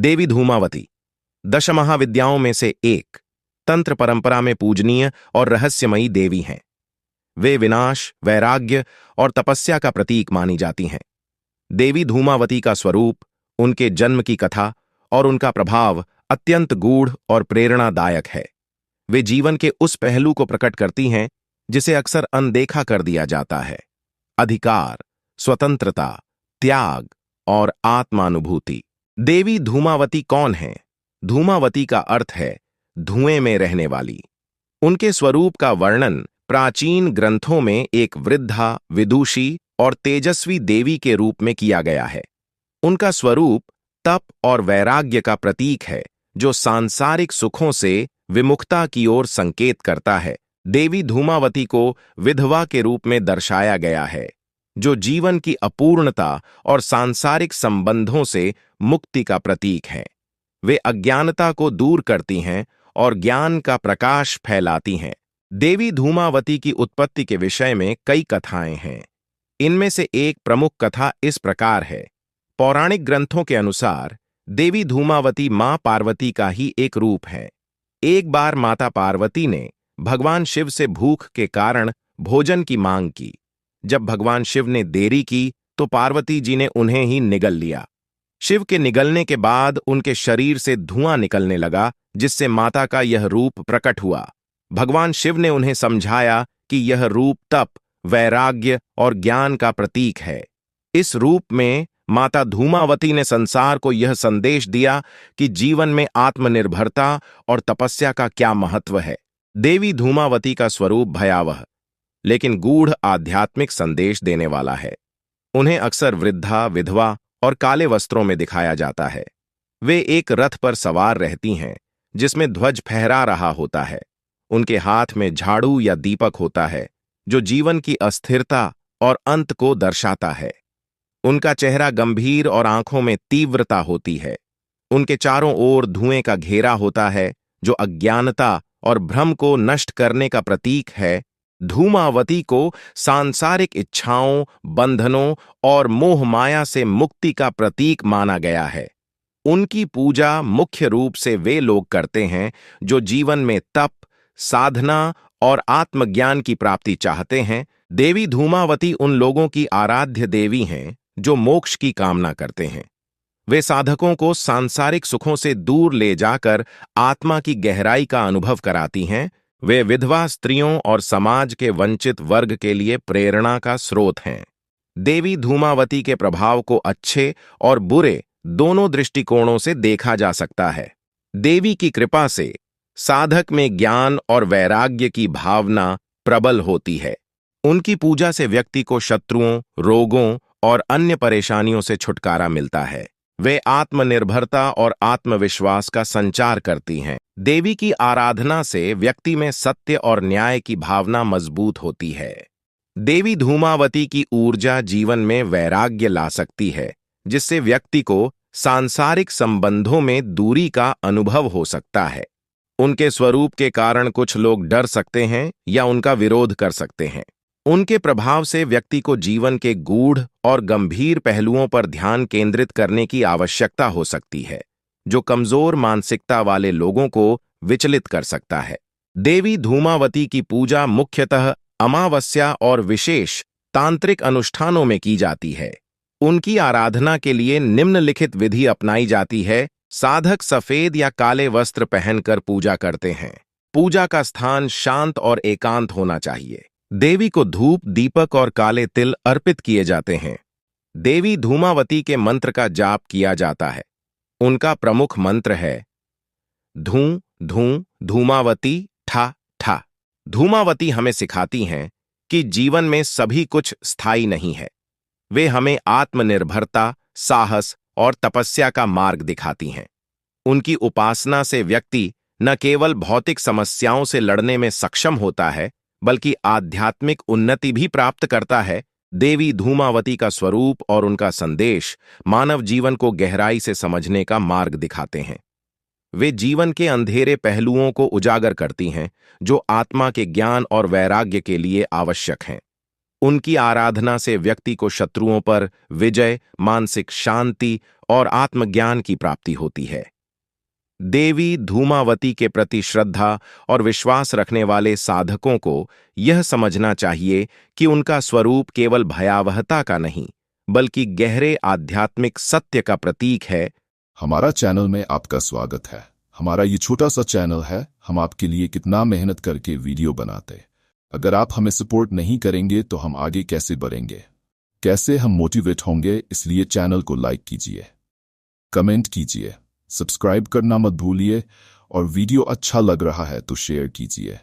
देवी धूमावती दशमहाविद्याओं में से एक, तंत्र परंपरा में पूजनीय और रहस्यमयी देवी हैं। वे विनाश, वैराग्य और तपस्या का प्रतीक मानी जाती हैं। देवी धूमावती का स्वरूप, उनके जन्म की कथा और उनका प्रभाव अत्यंत गूढ़ और प्रेरणादायक है। वे जीवन के उस पहलू को प्रकट करती हैं जिसे अक्सर अनदेखा कर दिया जाता है: अधिकार, स्वतंत्रता, त्याग और आत्मानुभूति। देवी धूमावती कौन है? धूमावती का अर्थ है धुएं में रहने वाली। उनके स्वरूप का वर्णन प्राचीन ग्रंथों में एक वृद्धा, विदुषी और तेजस्वी देवी के रूप में किया गया है। उनका स्वरूप तप और वैराग्य का प्रतीक है, जो सांसारिक सुखों से विमुखता की ओर संकेत करता है। देवी धूमावती को विधवा के रूप में दर्शाया गया है, जो जीवन की अपूर्णता और सांसारिक संबंधों से मुक्ति का प्रतीक है। वे अज्ञानता को दूर करती हैं और ज्ञान का प्रकाश फैलाती हैं। देवी धूमावती की उत्पत्ति के विषय में कई कथाएं हैं। इनमें से एक प्रमुख कथा इस प्रकार है। पौराणिक ग्रंथों के अनुसार देवी धूमावती मां पार्वती का ही एक रूप है। एक बार माता पार्वती ने भगवान शिव से भूख के कारण भोजन की मांग की। जब भगवान शिव ने देरी की तो पार्वती जी ने उन्हें ही निगल लिया। शिव के निगलने के बाद उनके शरीर से धुआं निकलने लगा, जिससे माता का यह रूप प्रकट हुआ। भगवान शिव ने उन्हें समझाया कि यह रूप तप, वैराग्य और ज्ञान का प्रतीक है। इस रूप में माता धूमावती ने संसार को यह संदेश दिया कि जीवन में आत्मनिर्भरता और तपस्या का क्या महत्व है। देवी धूमावती का स्वरूप भयावह लेकिन गूढ़ आध्यात्मिक संदेश देने वाला है। उन्हें अक्सर वृद्धा, विधवा और काले वस्त्रों में दिखाया जाता है। वे एक रथ पर सवार रहती हैं, जिसमें ध्वज फहरा रहा होता है। उनके हाथ में झाड़ू या दीपक होता है, जो जीवन की अस्थिरता और अंत को दर्शाता है। उनका चेहरा गंभीर और आंखों में तीव्रता होती है। उनके चारों ओर धुएं का घेरा होता है, जो अज्ञानता और भ्रम को नष्ट करने का प्रतीक है। धूमावती को सांसारिक इच्छाओं, बंधनों और मोह माया से मुक्ति का प्रतीक माना गया है। उनकी पूजा मुख्य रूप से वे लोग करते हैं जो जीवन में तप, साधना और आत्मज्ञान की प्राप्ति चाहते हैं। देवी धूमावती उन लोगों की आराध्य देवी हैं जो मोक्ष की कामना करते हैं। वे साधकों को सांसारिक सुखों से दूर ले जाकर आत्मा की गहराई का अनुभव कराती हैं। वे विधवा स्त्रियों और समाज के वंचित वर्ग के लिए प्रेरणा का स्रोत हैं। देवी धूमावती के प्रभाव को अच्छे और बुरे दोनों दृष्टिकोणों से देखा जा सकता है। देवी की कृपा से साधक में ज्ञान और वैराग्य की भावना प्रबल होती है। उनकी पूजा से व्यक्ति को शत्रुओं, रोगों और अन्य परेशानियों से छुटकारा मिलता है। वे आत्मनिर्भरता और आत्मविश्वास का संचार करती हैं। देवी की आराधना से व्यक्ति में सत्य और न्याय की भावना मजबूत होती है। देवी धूमावती की ऊर्जा जीवन में वैराग्य ला सकती है, जिससे व्यक्ति को सांसारिक संबंधों में दूरी का अनुभव हो सकता है। उनके स्वरूप के कारण कुछ लोग डर सकते हैं या उनका विरोध कर सकते हैं। उनके प्रभाव से व्यक्ति को जीवन के गूढ़ और गंभीर पहलुओं पर ध्यान केंद्रित करने की आवश्यकता हो सकती है, जो कमजोर मानसिकता वाले लोगों को विचलित कर सकता है। देवी धूमावती की पूजा मुख्यतः अमावस्या और विशेष तांत्रिक अनुष्ठानों में की जाती है। उनकी आराधना के लिए निम्नलिखित विधि अपनाई जाती है। साधक सफेद या काले वस्त्र पहनकर पूजा करते हैं। पूजा का स्थान शांत और एकांत होना चाहिए। देवी को धूप, दीपक और काले तिल अर्पित किए जाते हैं। देवी धूमावती के मंत्र का जाप किया जाता है। उनका प्रमुख मंत्र है धूं धूं धूमावती ठा ठा। धूमावती हमें सिखाती हैं कि जीवन में सभी कुछ स्थायी नहीं है। वे हमें आत्मनिर्भरता, साहस और तपस्या का मार्ग दिखाती हैं। उनकी उपासना से व्यक्ति न केवल भौतिक समस्याओं से लड़ने में सक्षम होता है, बल्कि आध्यात्मिक उन्नति भी प्राप्त करता है। देवी धूमावती का स्वरूप और उनका संदेश मानव जीवन को गहराई से समझने का मार्ग दिखाते हैं। वे जीवन के अंधेरे पहलुओं को उजागर करती हैं, जो आत्मा के ज्ञान और वैराग्य के लिए आवश्यक हैं। उनकी आराधना से व्यक्ति को शत्रुओं पर विजय, मानसिक शांति और आत्मज्ञान की प्राप्ति होती है। देवी धूमावती के प्रति श्रद्धा और विश्वास रखने वाले साधकों को यह समझना चाहिए कि उनका स्वरूप केवल भयावहता का नहीं, बल्कि गहरे आध्यात्मिक सत्य का प्रतीक है। हमारा चैनल में आपका स्वागत है। हमारा ये छोटा सा चैनल है, हम आपके लिए कितना मेहनत करके वीडियो बनाते। अगर आप हमें सपोर्ट नहीं करेंगे तो हम आगे कैसे बढ़ेंगे, कैसे हम मोटिवेट होंगे। इसलिए चैनल को लाइक कीजिए, कमेंट कीजिए, सब्सक्राइब करना मत भूलिए और वीडियो अच्छा लग रहा है तो शेयर कीजिए।